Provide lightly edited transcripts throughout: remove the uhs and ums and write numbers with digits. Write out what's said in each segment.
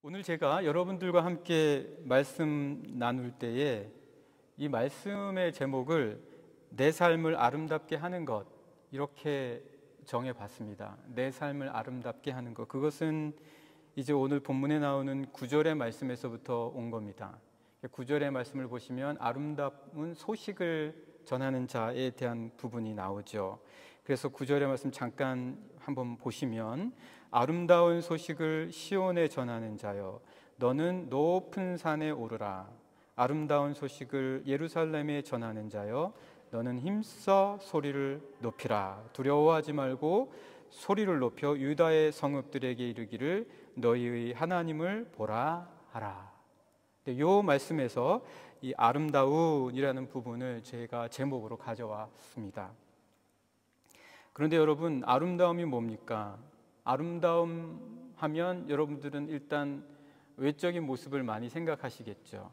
오늘 제가 여러분들과 함께 말씀 나눌 때에 이 말씀의 제목을 내 삶을 아름답게 하는 것, 이렇게 정해봤습니다. 내 삶을 아름답게 하는 것, 그것은 이제 오늘 본문에 나오는 9절의 말씀에서부터 온 겁니다. 9절의 말씀을 보시면 아름다운 소식을 전하는 자에 대한 부분이 나오죠. 그래서 9절의 말씀 잠깐 한번 보시면, 아름다운 소식을 시온에 전하는 자여, 너는 높은 산에 오르라. 아름다운 소식을 예루살렘에 전하는 자여, 너는 힘써 소리를 높이라. 두려워하지 말고 소리를 높여 유다의 성읍들에게 이르기를 너희의 하나님을 보라 하라. 이 말씀에서 이 아름다운이라는 부분을 제가 제목으로 가져왔습니다. 그런데 여러분, 아름다움이 뭡니까? 아름다움 하면 여러분들은 일단 외적인 모습을 많이 생각하시겠죠.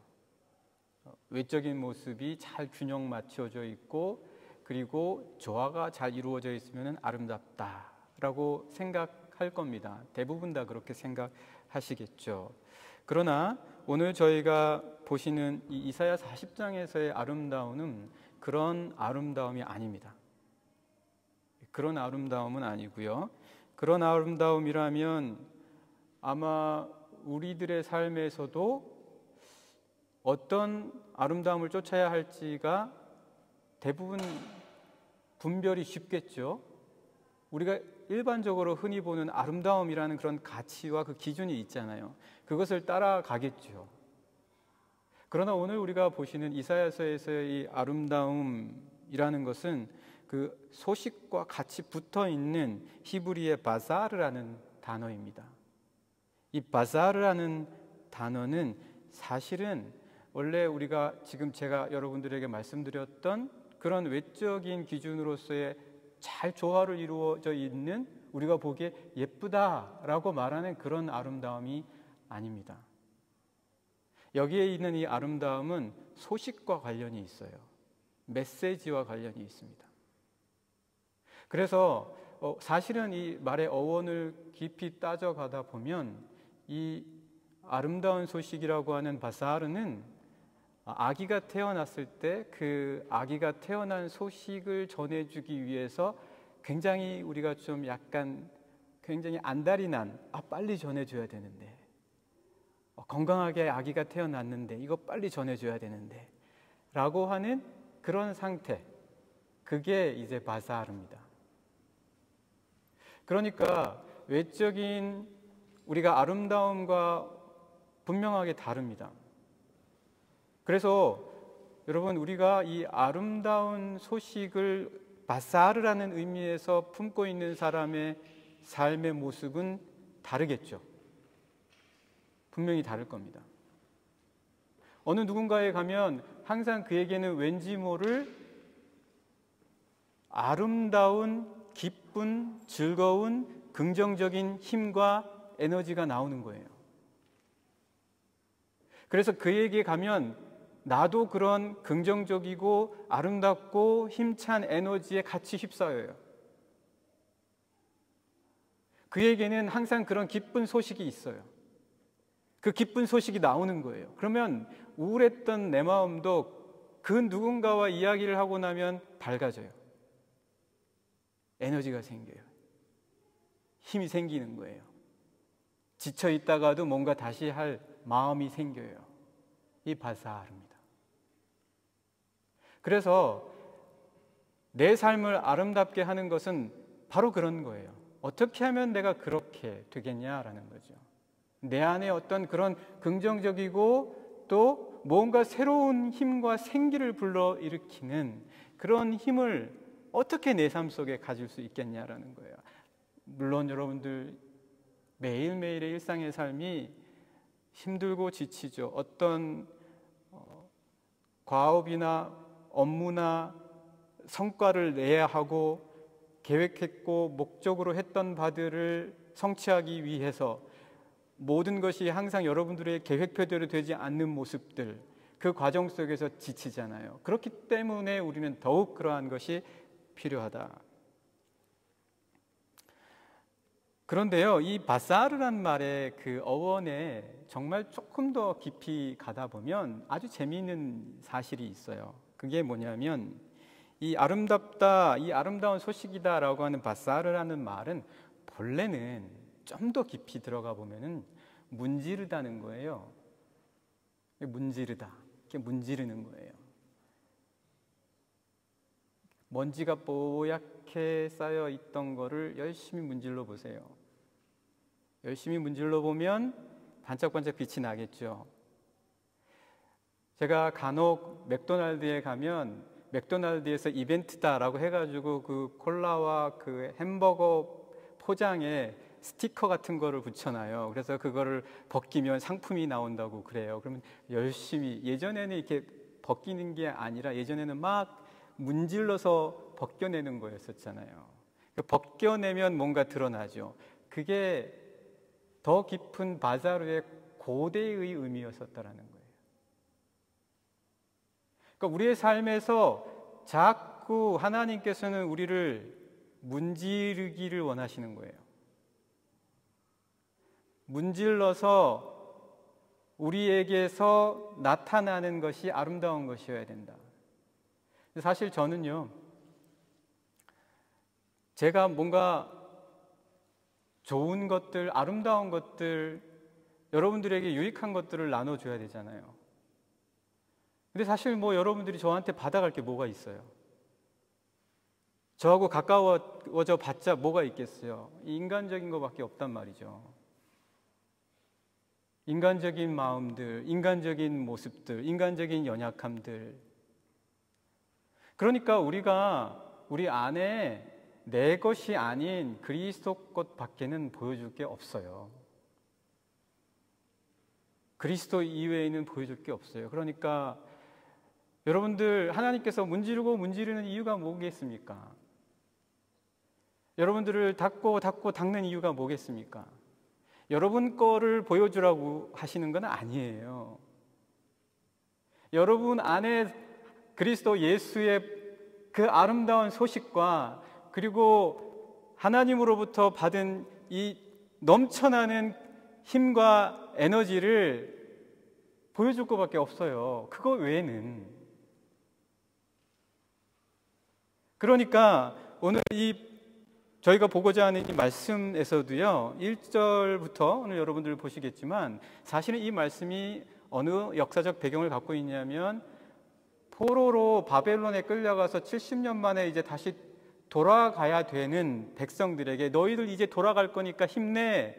외적인 모습이 잘 균형 맞춰져 있고, 그리고 조화가 잘 이루어져 있으면 아름답다라고 생각할 겁니다. 대부분 다 그렇게 생각하시겠죠. 그러나 오늘 저희가 보시는 이 이사야 40장에서의 아름다움은 그런 아름다움이 아닙니다. 그런 아름다움은 아니고요. 그런 아름다움이라면 아마 우리들의 삶에서도 어떤 아름다움을 쫓아야 할지가 대부분 분별이 쉽겠죠. 우리가 일반적으로 흔히 보는 아름다움이라는 그런 가치와 그 기준이 있잖아요. 그것을 따라가겠죠. 그러나 오늘 우리가 보시는 이사야서에서의 이 아름다움이라는 것은 그 소식과 같이 붙어 있는 히브리의 바사르라는 단어입니다. 이 바사르라는 단어는 사실은 원래 우리가 지금 제가 여러분들에게 말씀드렸던 그런 외적인 기준으로서의 잘 조화를 이루어져 있는, 우리가 보기에 예쁘다라고 말하는 그런 아름다움이 아닙니다. 여기에 있는 이 아름다움은 소식과 관련이 있어요. 메시지와 관련이 있습니다. 그래서 사실은 이 말의 어원을 깊이 따져가다 보면 이 아름다운 소식이라고 하는 바사르는 아기가 태어났을 때 그 아기가 태어난 소식을 전해주기 위해서 굉장히 우리가 좀 약간 굉장히 안달이 난, 빨리 전해줘야 되는데, 건강하게 아기가 태어났는데 이거 빨리 전해줘야 되는데 라고 하는 그런 상태, 그게 이제 바사르입니다. 그러니까 외적인 우리가 아름다움과 분명하게 다릅니다. 그래서 여러분, 우리가 이 아름다운 소식을 바사르라는 의미에서 품고 있는 사람의 삶의 모습은 다르겠죠. 분명히 다를 겁니다. 어느 누군가에 가면 항상 그에게는 왠지 모를 아름다운, 기쁜, 즐거운, 긍정적인 힘과 에너지가 나오는 거예요. 그래서 그에게 가면 나도 그런 긍정적이고 아름답고 힘찬 에너지에 같이 휩싸여요. 그에게는 항상 그런 기쁜 소식이 있어요. 그 기쁜 소식이 나오는 거예요. 그러면 우울했던 내 마음도 그 누군가와 이야기를 하고 나면 밝아져요. 에너지가 생겨요. 힘이 생기는 거예요. 지쳐 있다가도 뭔가 다시 할 마음이 생겨요. 이 바사르입니다. 그래서 내 삶을 아름답게 하는 것은 바로 그런 거예요. 어떻게 하면 내가 그렇게 되겠냐라는 거죠. 내 안에 어떤 그런 긍정적이고 또 뭔가 새로운 힘과 생기를 불러일으키는 그런 힘을 어떻게 내 삶 속에 가질 수 있겠냐라는 거예요. 물론 여러분들 매일매일의 일상의 삶이 힘들고 지치죠. 어떤 과업이나 업무나 성과를 내야 하고 계획했고 목적으로 했던 바들을 성취하기 위해서 모든 것이 항상 여러분들의 계획표대로 되지 않는 모습들, 그 과정 속에서 지치잖아요. 그렇기 때문에 우리는 더욱 그러한 것이 필요하다. 그런데요, 이 바사르란 말의 그 어원에 정말 조금 더 깊이 가다 보면 아주 재미있는 사실이 있어요. 그게 뭐냐면 이 아름답다, 이 아름다운 소식이다라고 하는 바사르라는 말은 본래는 좀 더 깊이 들어가 보면은 문지르다는 거예요. 문지르다, 이렇게 문지르는 거예요. 먼지가 뽀얗게 쌓여 있던 거를 열심히 문질러 보세요. 열심히 문질러 보면 반짝반짝 빛이 나겠죠. 제가 간혹 맥도날드에 가면 맥도날드에서 이벤트다라고 해가지고 그 콜라와 그 햄버거 포장에 스티커 같은 거를 붙여놔요. 그래서 그거를 벗기면 상품이 나온다고 그래요. 그러면 열심히, 예전에는 이렇게 벗기는 게 아니라 예전에는 막 문질러서 벗겨내는 거였었잖아요. 벗겨내면 뭔가 드러나죠. 그게 더 깊은 바사르의 고대의 의미였었다라는 거예요. 그러니까 우리의 삶에서 자꾸 하나님께서는 우리를 문지르기를 원하시는 거예요. 문질러서 우리에게서 나타나는 것이 아름다운 것이어야 된다. 사실 저는요, 제가 뭔가 좋은 것들, 아름다운 것들, 여러분들에게 유익한 것들을 나눠줘야 되잖아요. 근데 사실 뭐 여러분들이 저한테 받아갈 게 뭐가 있어요? 저하고 가까워져 봤자 뭐가 있겠어요? 인간적인 것밖에 없단 말이죠. 인간적인 마음들, 인간적인 모습들, 인간적인 연약함들. 그러니까 우리가 우리 안에 내 것이 아닌 그리스도 것밖에는 보여줄 게 없어요. 그리스도 이외에는 보여줄 게 없어요. 그러니까 여러분들, 하나님께서 문지르고 문지르는 이유가 뭐겠습니까? 여러분들을 닦고 닦는 이유가 뭐겠습니까? 여러분 거를 보여주라고 하시는 건 아니에요. 여러분 안에 그리스도 예수의 그 아름다운 소식과 그리고 하나님으로부터 받은 이 넘쳐나는 힘과 에너지를 보여줄 것밖에 없어요. 그거 외에는. 그러니까 오늘 저희가 보고자 하는 이 말씀에서도요, 1절부터 오늘 여러분들 보시겠지만 사실은 이 말씀이 어느 역사적 배경을 갖고 있냐면 포로로 바벨론에 끌려가서 70년 만에 이제 다시 돌아가야 되는 백성들에게 너희들 이제 돌아갈 거니까 힘내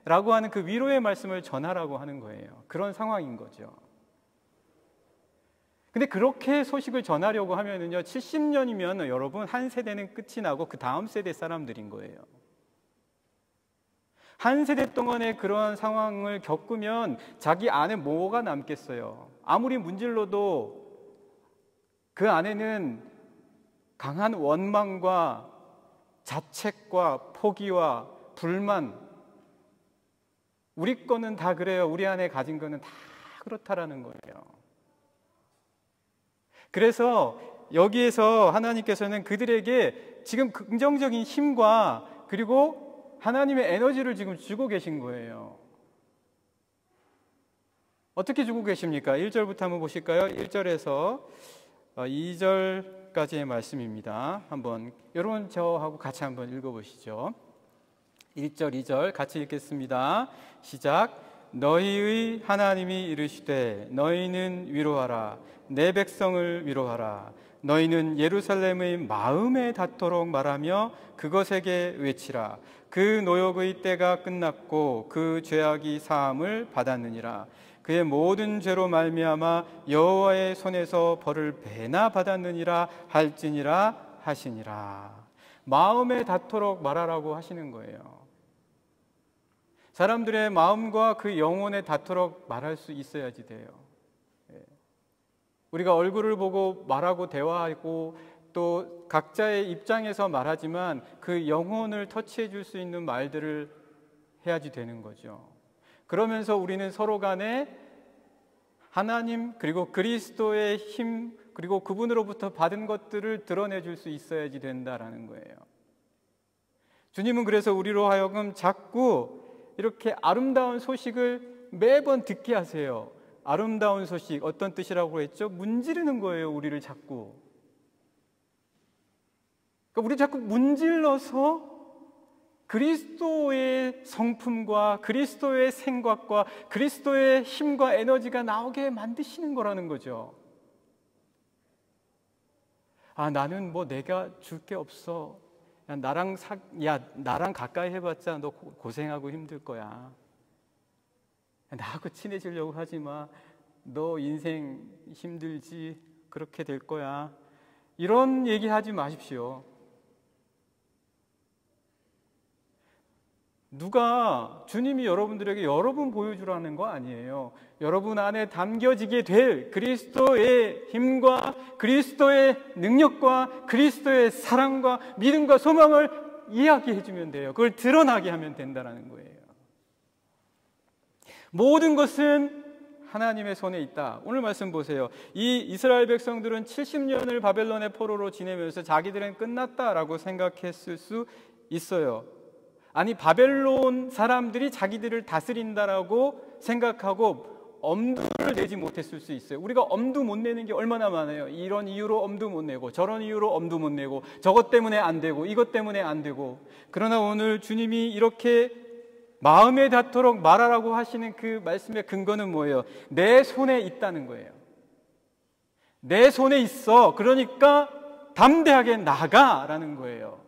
라고 하는 그 위로의 말씀을 전하라고 하는 거예요. 그런 상황인 거죠. 근데 그렇게 소식을 전하려고 하면은요, 70년이면 여러분 한 세대는 끝이 나고 그 다음 세대 사람들인 거예요. 한 세대 동안에 그러한 상황을 겪으면 자기 안에 뭐가 남겠어요? 아무리 문질러도 그 안에는 강한 원망과 자책과 포기와 불만, 우리 거는 다 그래요. 우리 안에 가진 거는 다 그렇다라는 거예요. 그래서 여기에서 하나님께서는 그들에게 지금 긍정적인 힘과 그리고 하나님의 에너지를 지금 주고 계신 거예요. 어떻게 주고 계십니까? 1절부터 한번 보실까요? 1절에서 2절까지의 말씀입니다. 한번 여러분 저하고 같이 한번 읽어보시죠. 1절, 2절 같이 읽겠습니다. 시작. 너희의 하나님이 이르시되 너희는 위로하라. 내 백성을 위로하라. 너희는 예루살렘의 마음에 닿도록 말하며 그것에게 외치라. 그 노역의 때가 끝났고 그 죄악이 사함을 받았느니라. 그의 모든 죄로 말미암아 여호와의 손에서 벌을 배나 받았느니라 할지니라 하시니라. 마음에 닿도록 말하라고 하시는 거예요. 사람들의 마음과 그 영혼에 닿도록 말할 수 있어야지 돼요. 우리가 얼굴을 보고 말하고 대화하고 또 각자의 입장에서 말하지만 그 영혼을 터치해 줄 수 있는 말들을 해야지 되는 거죠. 그러면서 우리는 서로 간에 하나님 그리고 그리스도의 힘 그리고 그분으로부터 받은 것들을 드러내 줄 수 있어야지 된다라는 거예요. 주님은 그래서 우리로 하여금 자꾸 이렇게 아름다운 소식을 매번 듣게 하세요. 아름다운 소식, 어떤 뜻이라고 했죠? 문지르는 거예요, 우리를 자꾸. 그러니까 우리 자꾸 문질러서 그리스도의 성품과 그리스도의 생각과 그리스도의 힘과 에너지가 나오게 만드시는 거라는 거죠. 아, 나는 뭐 내가 줄 게 없어. 나랑 가까이 해봤자 너 고생하고 힘들 거야. 나하고 친해지려고 하지 마. 너 인생 힘들지. 그렇게 될 거야. 이런 얘기하지 마십시오. 누가 주님이 여러분들에게 여러분 보여주라는 거 아니에요. 여러분 안에 담겨지게 될 그리스도의 힘과 그리스도의 능력과 그리스도의 사랑과 믿음과 소망을 이야기해 주면 돼요. 그걸 드러나게 하면 된다는 거예요. 모든 것은 하나님의 손에 있다. 오늘 말씀 보세요. 이 이스라엘 백성들은 70년을 바벨론의 포로로 지내면서 자기들은 끝났다라고 생각했을 수 있어요. 아니, 바벨론 사람들이 자기들을 다스린다라고 생각하고 엄두를 내지 못했을 수 있어요. 우리가 엄두 못 내는 게 얼마나 많아요. 이런 이유로 엄두 못 내고 저런 이유로 엄두 못 내고 저것 때문에 안 되고 이것 때문에 안 되고. 그러나 오늘 주님이 이렇게 마음에 닿도록 말하라고 하시는 그 말씀의 근거는 뭐예요? 내 손에 있다는 거예요. 내 손에 있어. 그러니까 담대하게 나가라는 거예요.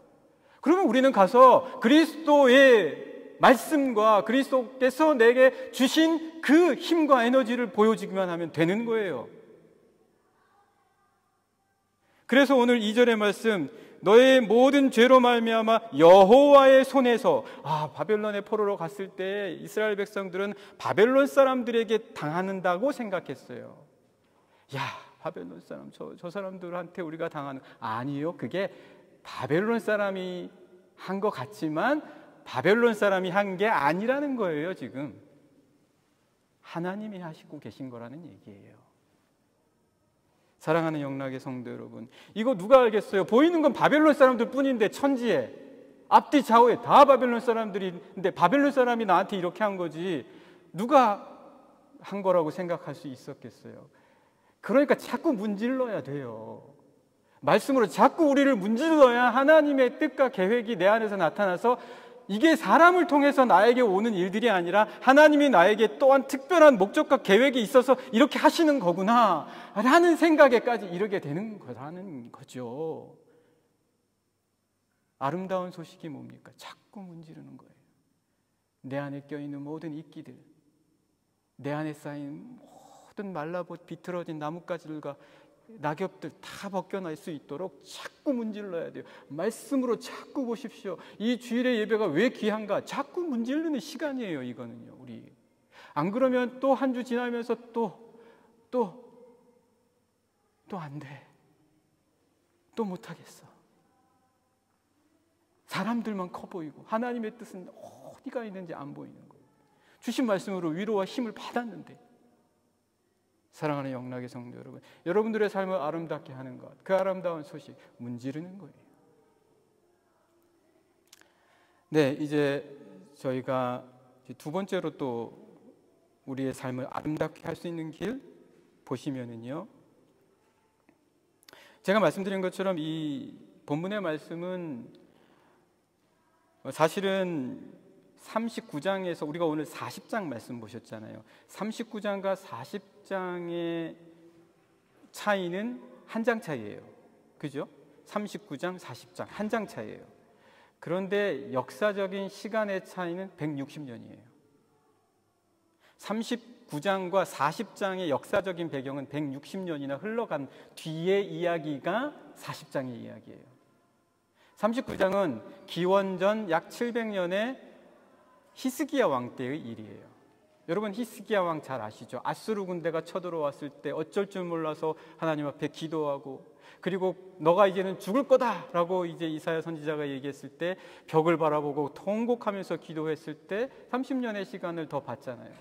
그러면 우리는 가서 그리스도의 말씀과 그리스도께서 내게 주신 그 힘과 에너지를 보여주기만 하면 되는 거예요. 그래서 오늘 2절의 말씀, 너의 모든 죄로 말미암아 여호와의 손에서, 바벨론의 포로로 갔을 때 이스라엘 백성들은 바벨론 사람들에게 당하는다고 생각했어요. 야, 바벨론 사람, 저 사람들한테 우리가 당하는, 아니요, 그게 바벨론 사람이 한 것 같지만 바벨론 사람이 한 게 아니라는 거예요. 지금 하나님이 하시고 계신 거라는 얘기예요. 사랑하는 영락의 성도 여러분, 이거 누가 알겠어요? 보이는 건 바벨론 사람들 뿐인데, 천지에 앞뒤 좌우에 다 바벨론 사람들인데 바벨론 사람이 나한테 이렇게 한 거지 누가 한 거라고 생각할 수 있었겠어요? 그러니까 자꾸 문질러야 돼요. 말씀으로 자꾸 우리를 문질러야 하나님의 뜻과 계획이 내 안에서 나타나서 이게 사람을 통해서 나에게 오는 일들이 아니라 하나님이 나에게 또한 특별한 목적과 계획이 있어서 이렇게 하시는 거구나 라는 생각에까지 이르게 되는 거라는 거죠. 아름다운 소식이 뭡니까? 자꾸 문지르는 거예요. 내 안에 껴있는 모든 이끼들, 내 안에 쌓인 모든 말라봇 비틀어진 나뭇가지들과 낙엽들 다 벗겨날 수 있도록 자꾸 문질러야 돼요. 말씀으로 자꾸 보십시오. 이 주일의 예배가 왜 귀한가? 자꾸 문지르는 시간이에요. 이거는요. 우리 안 그러면 또 한 주 지나면서 또 안 돼. 또 못하겠어. 사람들만 커 보이고 하나님의 뜻은 어디가 있는지 안 보이는 거예요. 주신 말씀으로 위로와 힘을 받았는데. 사랑하는 영락의 성도 여러분, 여러분들의 삶을 아름답게 하는 것, 그 아름다운 소식 문지르는 거예요. 네, 이제 저희가 두 번째로 또 우리의 삶을 아름답게 할 수 있는 길 보시면은요, 제가 말씀드린 것처럼 이 본문의 말씀은 사실은 39장에서 우리가 오늘 40장 말씀 보셨잖아요. 39장과 40장의 차이는 한 장 차이예요. 그죠? 39장, 40장 한 장 차이예요. 그런데 역사적인 시간의 차이는 160년이에요. 39장과 40장의 역사적인 배경은 160년이나 흘러간 뒤의 이야기가 40장의 이야기예요. 39장은 기원전 약 700년에 히스기야 왕 때의 일이에요. 여러분 히스기야 왕 잘 아시죠? 아수르 군대가 쳐들어왔을 때 어쩔 줄 몰라서 하나님 앞에 기도하고, 그리고 너가 이제는 죽을 거다라고 이제 이사야 선지자가 얘기했을 때 벽을 바라보고 통곡하면서 기도했을 때 30년의 시간을 더 받잖아요.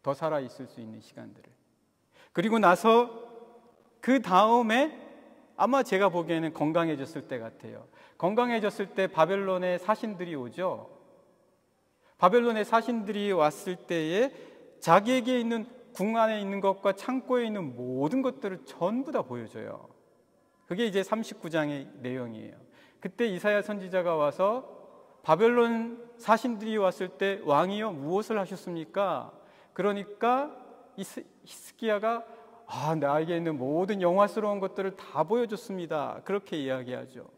더 살아있을 수 있는 시간들을. 그리고 나서 그 다음에 아마 제가 보기에는 건강해졌을 때 같아요. 건강해졌을 때 바벨론의 사신들이 오죠. 바벨론의 사신들이 왔을 때에 자기에게 있는 궁 안에 있는 것과 창고에 있는 모든 것들을 전부 다 보여줘요. 그게 이제 39장의 내용이에요. 그때 이사야 선지자가 와서 바벨론 사신들이 왔을 때 왕이여 무엇을 하셨습니까? 그러니까 히스기야가 나에게 있는 모든 영화스러운 것들을 다 보여줬습니다. 그렇게 이야기하죠.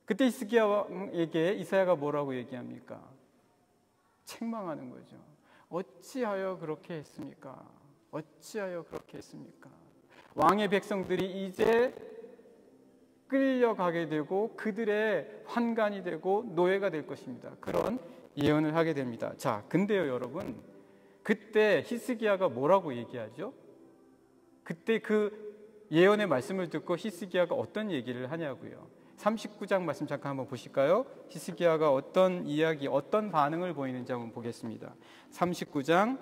그때 히스기야에게 이사야가 뭐라고 얘기합니까? 책망하는 거죠. 어찌하여 그렇게 했습니까? 어찌하여 그렇게 했습니까? 왕의 백성들이 이제 끌려가게 되고 그들의 환관이 되고 노예가 될 것입니다. 그런 예언을 하게 됩니다. 자, 근데요 여러분, 그때 히스기야가 뭐라고 얘기하죠? 그때 그 예언의 말씀을 듣고 히스기야가 어떤 얘기를 하냐고요. 39장 말씀 잠깐 한번 보실까요? 히스기야가 어떤 이야기, 어떤 반응을 보이는지 한번 보겠습니다. 39장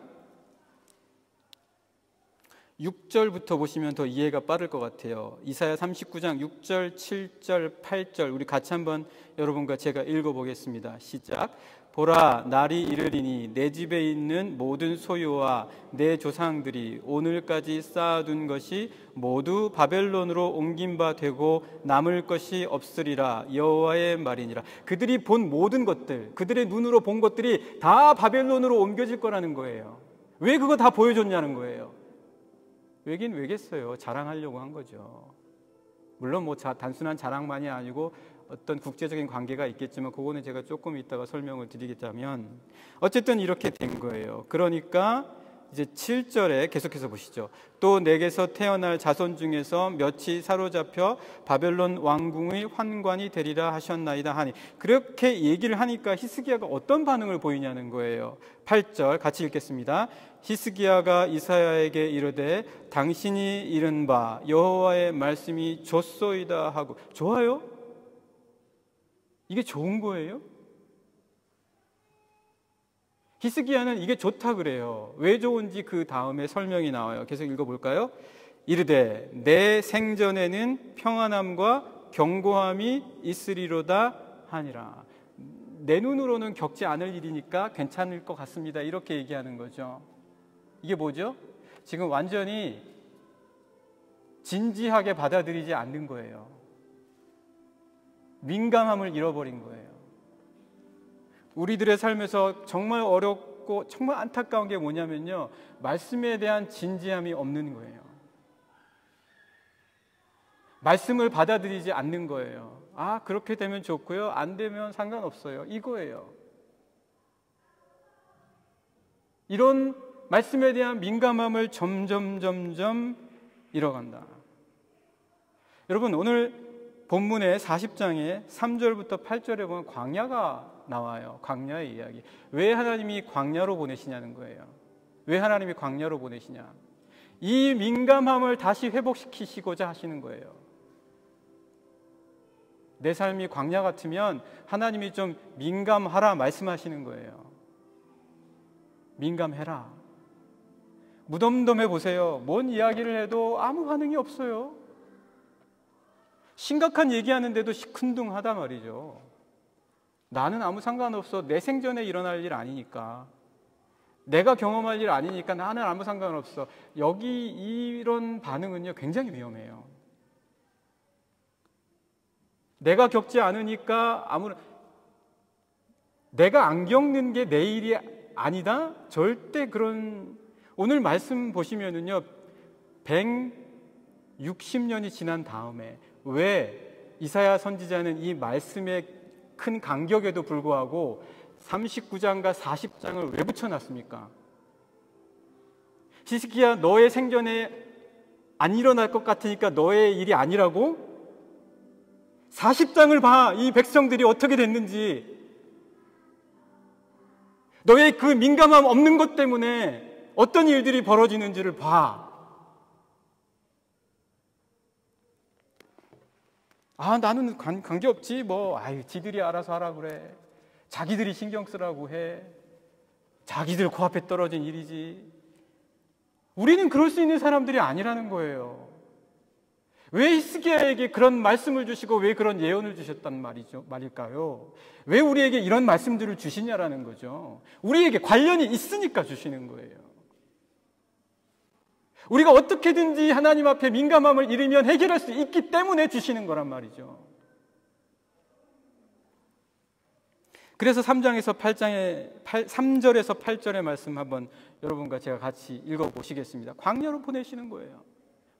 6절부터 보시면 더 이해가 빠를 것 같아요. 이사야 39장 6절, 7절, 8절 우리 같이 한번 여러분과 제가 읽어보겠습니다. 시작. 보라, 날이 이르리니 내 집에 있는 모든 소유와 내 조상들이 오늘까지 쌓아둔 것이 모두 바벨론으로 옮긴 바 되고 남을 것이 없으리라. 여호와의 말이니라. 그들이 본 모든 것들, 그들의 눈으로 본 것들이 다 바벨론으로 옮겨질 거라는 거예요. 왜 그거 다 보여줬냐는 거예요. 왜긴 왜겠어요. 자랑하려고 한 거죠. 물론 뭐 단순한 자랑만이 아니고 어떤 국제적인 관계가 있겠지만 그거는 제가 조금 이따가 설명을 드리겠다면 어쨌든 이렇게 된 거예요. 그러니까 이제 7절에 계속해서 보시죠. 또 내게서 태어날 자손 중에서 몇이 사로잡혀 바벨론 왕궁의 환관이 되리라 하셨나이다 하니, 그렇게 얘기를 하니까 히스기야가 어떤 반응을 보이냐는 거예요. 8절 같이 읽겠습니다. 히스기야가 이사야에게 이르되 당신이 이른 바 여호와의 말씀이 좋소이다 하고. 좋아요? 이게 좋은 거예요? 히스기야는 이게 좋다 그래요. 왜 좋은지 그 다음에 설명이 나와요. 계속 읽어볼까요? 이르되 내 생전에는 평안함과 견고함이 있으리로다 하니라. 내 눈으로는 겪지 않을 일이니까 괜찮을 것 같습니다. 이렇게 얘기하는 거죠. 이게 뭐죠? 지금 완전히 진지하게 받아들이지 않는 거예요. 민감함을 잃어버린 거예요. 우리들의 삶에서 정말 어렵고 정말 안타까운 게 뭐냐면요, 말씀에 대한 진지함이 없는 거예요. 말씀을 받아들이지 않는 거예요. 그렇게 되면 좋고요, 안 되면 상관없어요, 이거예요. 이런 말씀에 대한 민감함을 점점 잃어간다. 여러분, 오늘 본문의 40장에 3절부터 8절에 보면 광야가 나와요. 광야의 이야기. 왜 하나님이 광야로 보내시냐는 거예요. 왜 하나님이 광야로 보내시냐? 이 민감함을 다시 회복시키시고자 하시는 거예요. 내 삶이 광야 같으면 하나님이 좀 민감하라 말씀하시는 거예요. 민감해라. 무덤덤해 보세요. 뭔 이야기를 해도 아무 반응이 없어요. 심각한 얘기하는데도 시큰둥하단 말이죠. 나는 아무 상관없어. 내 생전에 일어날 일 아니니까. 내가 경험할 일 아니니까 나는 아무 상관없어. 여기 이런 반응은요, 굉장히 위험해요. 내가 겪지 않으니까 내가 안 겪는 게 내 일이 아니다? 절대 그런. 오늘 말씀 보시면은요, 160년이 지난 다음에 왜 이사야 선지자는 이 말씀의 큰 간격에도 불구하고 39장과 40장을 왜 붙여놨습니까? 히스기야, 너의 생전에 안 일어날 것 같으니까 너의 일이 아니라고? 40장을 봐. 이 백성들이 어떻게 됐는지. 너의 그 민감함 없는 것 때문에 어떤 일들이 벌어지는지를 봐. 나는 관계없지 뭐. 지들이 알아서 하라 그래. 자기들이 신경 쓰라고 해. 자기들 코앞에 떨어진 일이지. 우리는 그럴 수 있는 사람들이 아니라는 거예요. 왜 히스기야에게 그런 말씀을 주시고 왜 그런 예언을 주셨단 말일까요? 왜 우리에게 이런 말씀들을 주시냐라는 거죠. 우리에게 관련이 있으니까 주시는 거예요. 우리가 어떻게든지 하나님 앞에 민감함을 잃으면 해결할 수 있기 때문에 주시는 거란 말이죠. 그래서 3절에서 8절의 말씀 한번 여러분과 제가 같이 읽어보시겠습니다. 광야로 보내시는 거예요.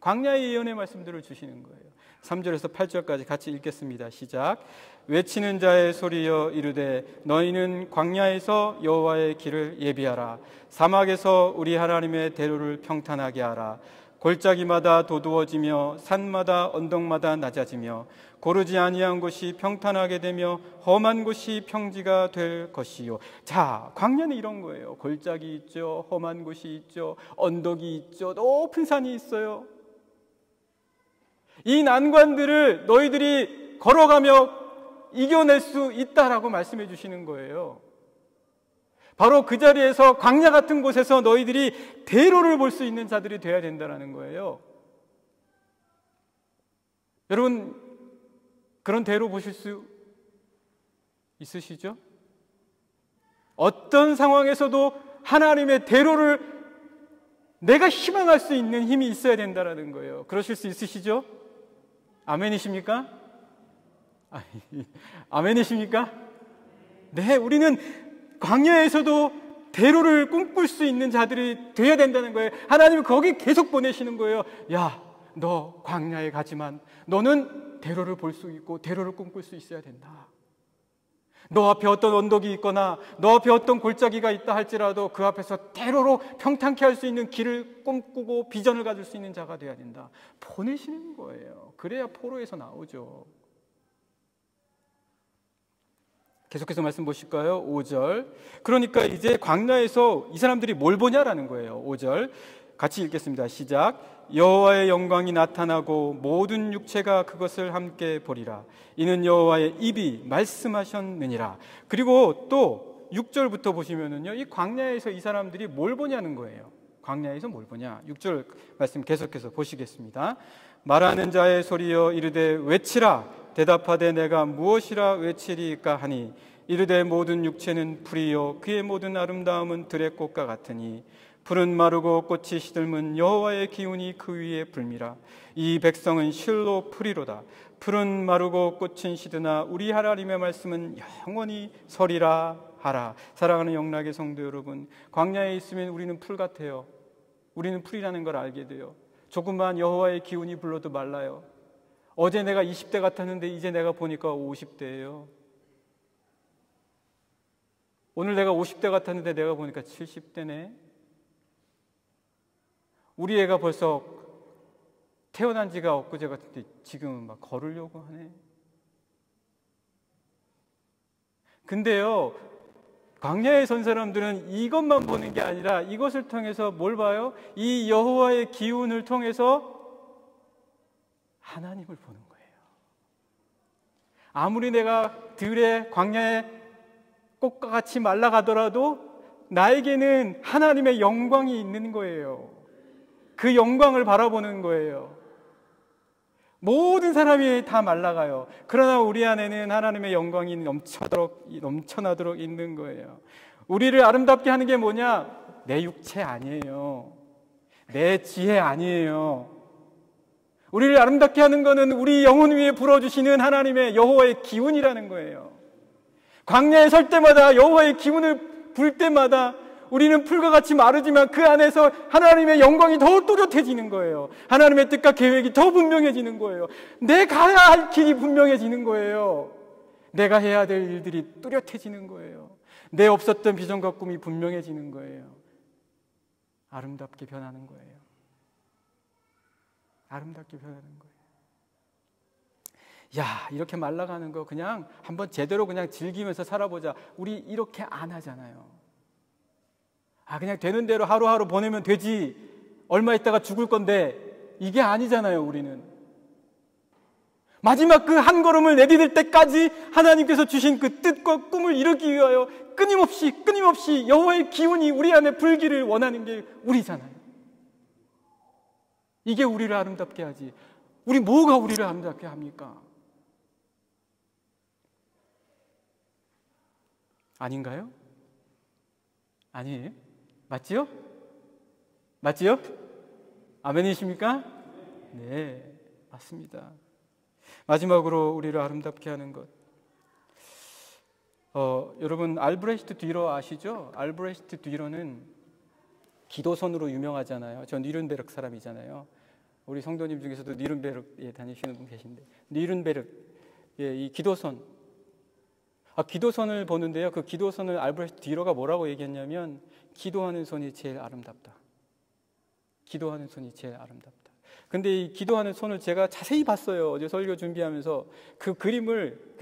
광야의 예언의 말씀들을 주시는 거예요. 3절에서 8절까지 같이 읽겠습니다. 시작. 외치는 자의 소리여 이르되 너희는 광야에서 여호와의 길을 예비하라. 사막에서 우리 하나님의 대로를 평탄하게 하라. 골짜기마다 도두어지며 산마다 언덕마다 낮아지며 고르지 아니한 곳이 평탄하게 되며 험한 곳이 평지가 될 것이요. 자, 광야는 이런 거예요. 골짜기 있죠. 험한 곳이 있죠. 언덕이 있죠. 높은 산이 있어요. 이 난관들을 너희들이 걸어가며 이겨낼 수 있다라고 말씀해 주시는 거예요. 바로 그 자리에서 광야 같은 곳에서 너희들이 대로를 볼 수 있는 자들이 되어야 된다는 거예요. 여러분, 그런 대로 보실 수 있으시죠? 어떤 상황에서도 하나님의 대로를 내가 희망할 수 있는 힘이 있어야 된다는 거예요. 그러실 수 있으시죠? 아멘이십니까? 아멘이십니까? 네, 우리는 광야에서도 대로를 꿈꿀 수 있는 자들이 되어야 된다는 거예요. 하나님은 거기 계속 보내시는 거예요. 야, 너 광야에 가지만 너는 대로를 볼 수 있고 대로를 꿈꿀 수 있어야 된다. 너 앞에 어떤 언덕이 있거나 너 앞에 어떤 골짜기가 있다 할지라도 그 앞에서 대로로 평탄케 할 수 있는 길을 꿈꾸고 비전을 가질 수 있는 자가 되어야 된다. 보내시는 거예요. 그래야 포로에서 나오죠. 계속해서 말씀 보실까요? 5절. 그러니까 이제 광야에서 이 사람들이 뭘 보냐라는 거예요. 5절 같이 읽겠습니다. 시작. 여호와의 영광이 나타나고 모든 육체가 그것을 함께 보리라. 이는 여호와의 입이 말씀하셨느니라. 그리고 또 6절부터 보시면은요, 이 광야에서 이 사람들이 뭘 보냐는 거예요. 광야에서 뭘 보냐? 6절 말씀 계속해서 보시겠습니다. 말하는 자의 소리여 이르되 외치라. 대답하되 내가 무엇이라 외치리까 하니 이르되 모든 육체는 풀이요 그의 모든 아름다움은 들의 꽃과 같으니 풀은 마르고 꽃이 시들면 여호와의 기운이 그 위에 불미라. 이 백성은 실로 풀이로다. 풀은 마르고 꽃은 시드나 우리 하나님의 말씀은 영원히 서리라 하라. 사랑하는 영락의 성도 여러분, 광야에 있으면 우리는 풀 같아요. 우리는 풀이라는 걸 알게 돼요. 조금만 여호와의 기운이 불러도 말라요. 어제 내가 20대 같았는데 이제 내가 보니까 50대예요. 오늘 내가 50대 같았는데 내가 보니까 70대네. 우리 애가 벌써 태어난 지가 엊그제 같은데 지금은 막 걸으려고 하네. 근데요, 광야에 선 사람들은 이것만 보는 게 아니라 이것을 통해서 뭘 봐요? 이 여호와의 기운을 통해서 하나님을 보는 거예요. 아무리 내가 들에 광야의 꽃과 같이 말라가더라도 나에게는 하나님의 영광이 있는 거예요. 그 영광을 바라보는 거예요. 모든 사람이 다 말라가요. 그러나 우리 안에는 하나님의 영광이 넘쳐나도록 있는 거예요. 우리를 아름답게 하는 게 뭐냐? 내 육체 아니에요. 내 지혜 아니에요. 우리를 아름답게 하는 것은 우리 영혼 위에 불어주시는 하나님의 여호와의 기운이라는 거예요. 광야에 설 때마다 여호와의 기운을 불 때마다 우리는 풀과 같이 마르지만 그 안에서 하나님의 영광이 더 뚜렷해지는 거예요. 하나님의 뜻과 계획이 더 분명해지는 거예요. 내가 가야 할 길이 분명해지는 거예요. 내가 해야 될 일들이 뚜렷해지는 거예요. 내 없었던 비전과 꿈이 분명해지는 거예요. 아름답게 변하는 거예요. 아름답게 변하는 거예요. 야, 이렇게 말라가는 거 그냥 한번 제대로 그냥 즐기면서 살아보자. 우리 이렇게 안 하잖아요. 그냥 되는 대로 하루하루 보내면 되지. 얼마 있다가 죽을 건데. 이게 아니잖아요, 우리는. 마지막 그 한 걸음을 내디딜 때까지 하나님께서 주신 그 뜻과 꿈을 이루기 위하여 끊임없이 여호와의 기운이 우리 안에 불기를 원하는 게 우리잖아요. 이게 우리를 아름답게 하지. 우리 뭐가 우리를 아름답게 합니까? 아닌가요? 아니에요? 맞지요? 맞지요? 아멘이십니까? 네, 맞습니다. 마지막으로 우리를 아름답게 하는 것. 여러분 알브레히트 뒤로 아시죠? 알브레히트 뒤로는 기도선으로 유명하잖아요. 저 뉘른베르크 사람이잖아요. 우리 성도님 중에서도 뉘른베르크에 다니시는 분 계신데, 뉘른베르크, 이 기도선. 기도선을 보는데요. 그 기도선을 알브레히트 뒤로가 뭐라고 얘기했냐면, 기도하는 손이 제일 아름답다. 기도하는 손이 제일 아름답다. 근데 이 기도하는 손을 제가 자세히 봤어요. 어제 설교 준비하면서 그 그림을,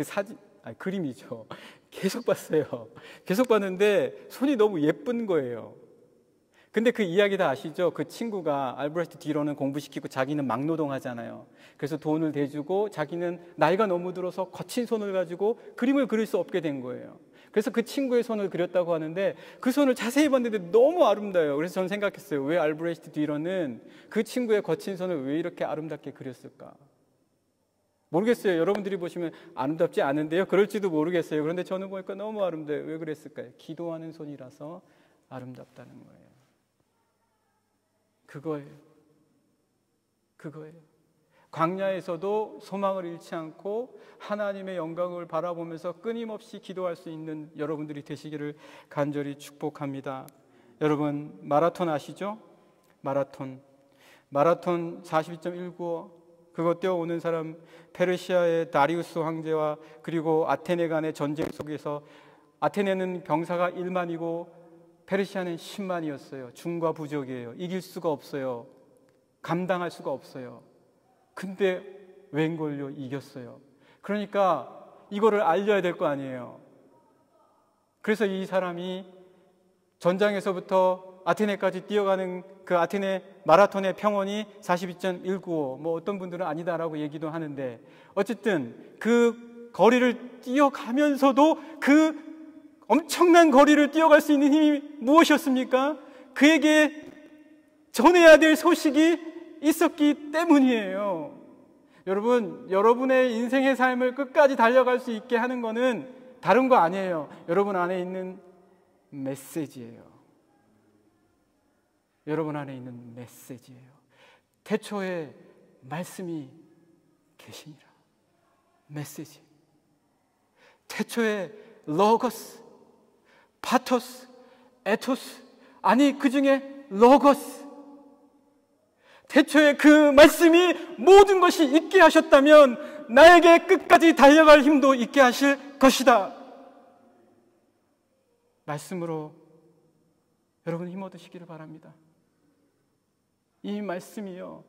그림이죠. 계속 봤어요. 계속 봤는데 손이 너무 예쁜 거예요. 근데 그 이야기 다 아시죠? 그 친구가 알브레히트 뒤로는 공부시키고 자기는 막노동하잖아요. 그래서 돈을 대주고 자기는 나이가 너무 들어서 거친 손을 가지고 그림을 그릴 수 없게 된 거예요. 그래서 그 친구의 손을 그렸다고 하는데 그 손을 자세히 봤는데 너무 아름다워요. 그래서 저는 생각했어요. 왜 알브레히트 뒤로는 그 친구의 거친 손을 왜 이렇게 아름답게 그렸을까? 모르겠어요. 여러분들이 보시면 아름답지 않은데요. 그럴지도 모르겠어요. 그런데 저는 보니까 너무 아름다워요. 왜 그랬을까요? 기도하는 손이라서 아름답다는 거예요. 그거예요. 광야에서도 소망을 잃지 않고 하나님의 영광을 바라보면서 끊임없이 기도할 수 있는 여러분들이 되시기를 간절히 축복합니다. 여러분 마라톤 아시죠? 마라톤 42.195 그거 뛰어오는 사람, 페르시아의 다리우스 황제와 그리고 아테네 간의 전쟁 속에서 아테네는 병사가 1만이고 페르시아는 10만이었어요. 중과 부족이에요. 이길 수가 없어요. 감당할 수가 없어요. 근데 웬걸요? 이겼어요. 그러니까 이거를 알려야 될 거 아니에요. 그래서 이 사람이 전장에서부터 아테네까지 뛰어가는 그 아테네 마라톤의 평원이 42.195 뭐 어떤 분들은 아니다라고 얘기도 하는데 어쨌든 그 거리를 뛰어가면서도 그 엄청난 거리를 뛰어갈 수 있는 힘이 무엇이었습니까? 그에게 전해야 될 소식이 있었기 때문이에요. 여러분, 여러분의 인생의 삶을 끝까지 달려갈 수 있게 하는 것은 다른 거 아니에요. 여러분 안에 있는 메시지예요. 여러분 안에 있는 메시지예요. 태초에 말씀이 계시니라. 메시지. 태초에 로고스, 파토스, 에토스, 아니 그 중에 로고스. 태초에 그 말씀이 모든 것이 있게 하셨다면 나에게 끝까지 달려갈 힘도 있게 하실 것이다. 말씀으로 여러분 힘 얻으시기를 바랍니다. 이 말씀이요,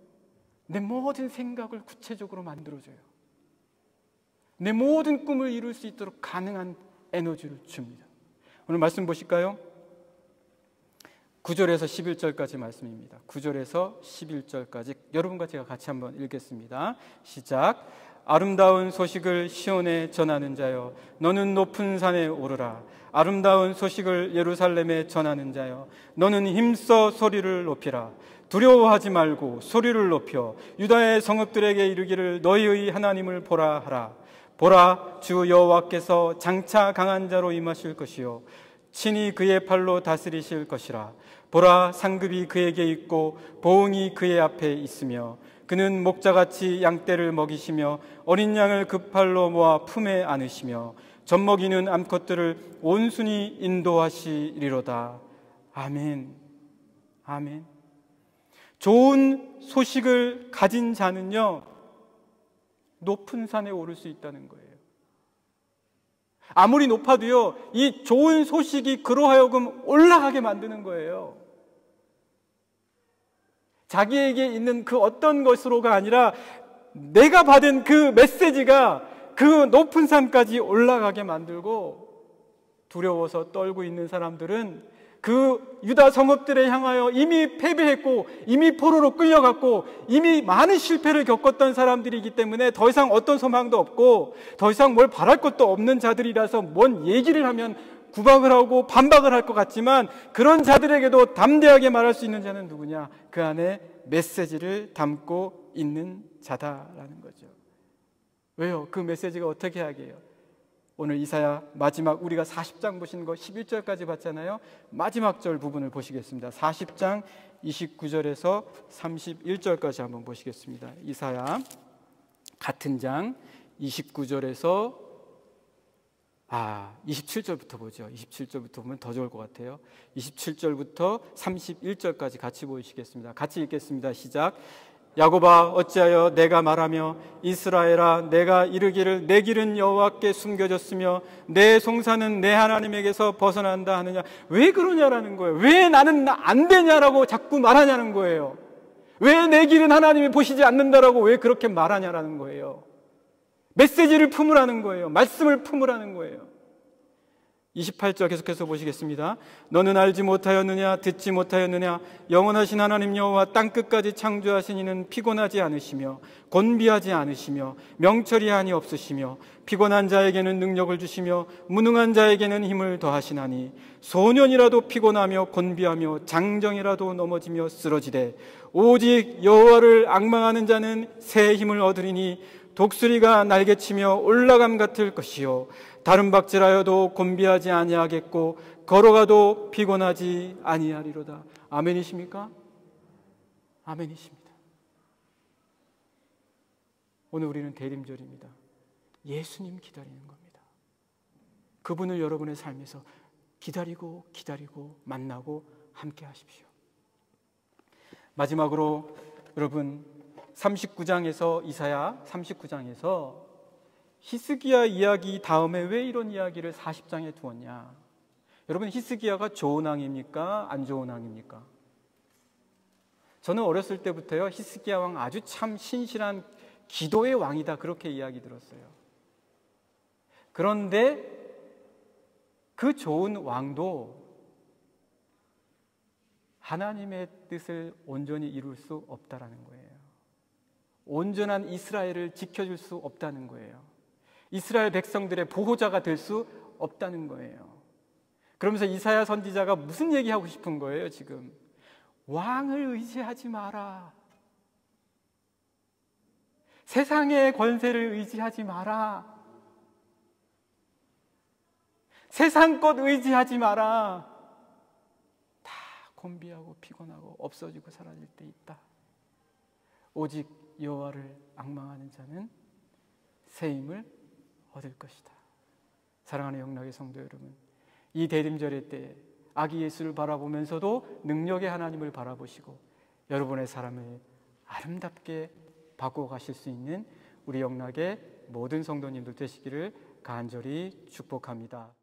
내 모든 생각을 구체적으로 만들어줘요. 내 모든 꿈을 이룰 수 있도록 가능한 에너지를 줍니다. 오늘 말씀 보실까요? 9절에서 11절까지 말씀입니다. 9절에서 11절까지 여러분과 제가 같이 한번 읽겠습니다. 시작. 아름다운 소식을 시온에 전하는 자여, 너는 높은 산에 오르라. 아름다운 소식을 예루살렘에 전하는 자여, 너는 힘써 소리를 높이라. 두려워하지 말고 소리를 높여 유다의 성읍들에게 이르기를 너희의 하나님을 보라 하라. 보라, 주 여호와께서 장차 강한 자로 임하실 것이요 친히 그의 팔로 다스리실 것이라. 보라, 상급이 그에게 있고 보응이 그의 앞에 있으며 그는 목자같이 양떼를 먹이시며 어린 양을 그 팔로 모아 품에 안으시며 젖먹이는 암컷들을 온순히 인도하시리로다. 아멘. 아멘. 좋은 소식을 가진 자는요, 높은 산에 오를 수 있다는 거예요. 아무리 높아도요, 이 좋은 소식이 그로 하여금 올라가게 만드는 거예요. 자기에게 있는 그 어떤 것으로가 아니라 내가 받은 그 메시지가 그 높은 산까지 올라가게 만들고, 두려워서 떨고 있는 사람들은 그 유다 성읍들에 향하여 이미 패배했고 이미 포로로 끌려갔고 이미 많은 실패를 겪었던 사람들이기 때문에 더 이상 어떤 소망도 없고 더 이상 뭘 바랄 것도 없는 자들이라서 뭔 얘기를 하면 구박을 하고 반박을 할 것 같지만 그런 자들에게도 담대하게 말할 수 있는 자는 누구냐? 그 안에 메시지를 담고 있는 자다라는 거죠. 왜요? 그 메시지가 어떻게 하게 해요? 오늘 이사야 마지막 우리가 40장 보신 거 11절까지 봤잖아요. 마지막 절 부분을 보시겠습니다. 40장 29절에서 31절까지 한번 보시겠습니다. 이사야 같은 장 29절에서 27절부터 보죠. 27절부터 보면 더 좋을 것 같아요. 27절부터 31절까지 같이 보시겠습니다. 같이 읽겠습니다. 시작. 야곱아 어찌하여 내가 말하며 이스라엘아 내가 이르기를 내 길은 여호와께 숨겨졌으며 내 송사는 내 하나님에게서 벗어난다 하느냐. 왜 그러냐라는 거예요. 왜 나는 안 되냐라고 자꾸 말하냐는 거예요. 왜 내 길은 하나님이 보시지 않는다라고 왜 그렇게 말하냐라는 거예요. 메시지를 품으라는 거예요. 말씀을 품으라는 거예요. 28절 계속해서 보시겠습니다. 너는 알지 못하였느냐 듣지 못하였느냐 영원하신 하나님 여호와 땅끝까지 창조하신 이는 피곤하지 않으시며 곤비하지 않으시며 명철이 없으시며 피곤한 자에게는 능력을 주시며 무능한 자에게는 힘을 더하시나니 소년이라도 피곤하며 곤비하며 장정이라도 넘어지며 쓰러지되 오직 여호와를 앙망하는 자는 새 힘을 얻으리니 독수리가 날개치며 올라감 같을 것이요 다른 박질하여도 곤비하지 아니하겠고 걸어가도 피곤하지 아니하리로다. 아멘이십니까? 아멘이십니다. 오늘 우리는 대림절입니다. 예수님 기다리는 겁니다. 그분을 여러분의 삶에서 기다리고 만나고 함께 하십시오. 마지막으로 여러분 39장에서 이사야 39장에서 히스기야 이야기 다음에 왜 이런 이야기를 40장에 두었냐? 여러분 히스기야가 좋은 왕입니까? 안 좋은 왕입니까? 저는 어렸을 때부터요 히스기야 왕 아주 참 신실한 기도의 왕이다 그렇게 이야기 들었어요. 그런데 그 좋은 왕도 하나님의 뜻을 온전히 이룰 수 없다라는 거예요. 온전한 이스라엘을 지켜줄 수 없다는 거예요. 이스라엘 백성들의 보호자가 될 수 없다는 거예요. 그러면서 이사야 선지자가 무슨 얘기하고 싶은 거예요 지금? 왕을 의지하지 마라. 세상의 권세를 의지하지 마라. 세상 것 의지하지 마라. 다 곤비하고 피곤하고 없어지고 사라질 때 있다. 오직 여호와를 앙망하는 자는 새 힘을 얻을 것이다. 사랑하는 영락의 성도 여러분, 이 대림절의 때에 아기 예수를 바라보면서도 능력의 하나님을 바라보시고 여러분의 삶을 아름답게 바꿔가실 수 있는 우리 영락의 모든 성도님들 되시기를 간절히 축복합니다.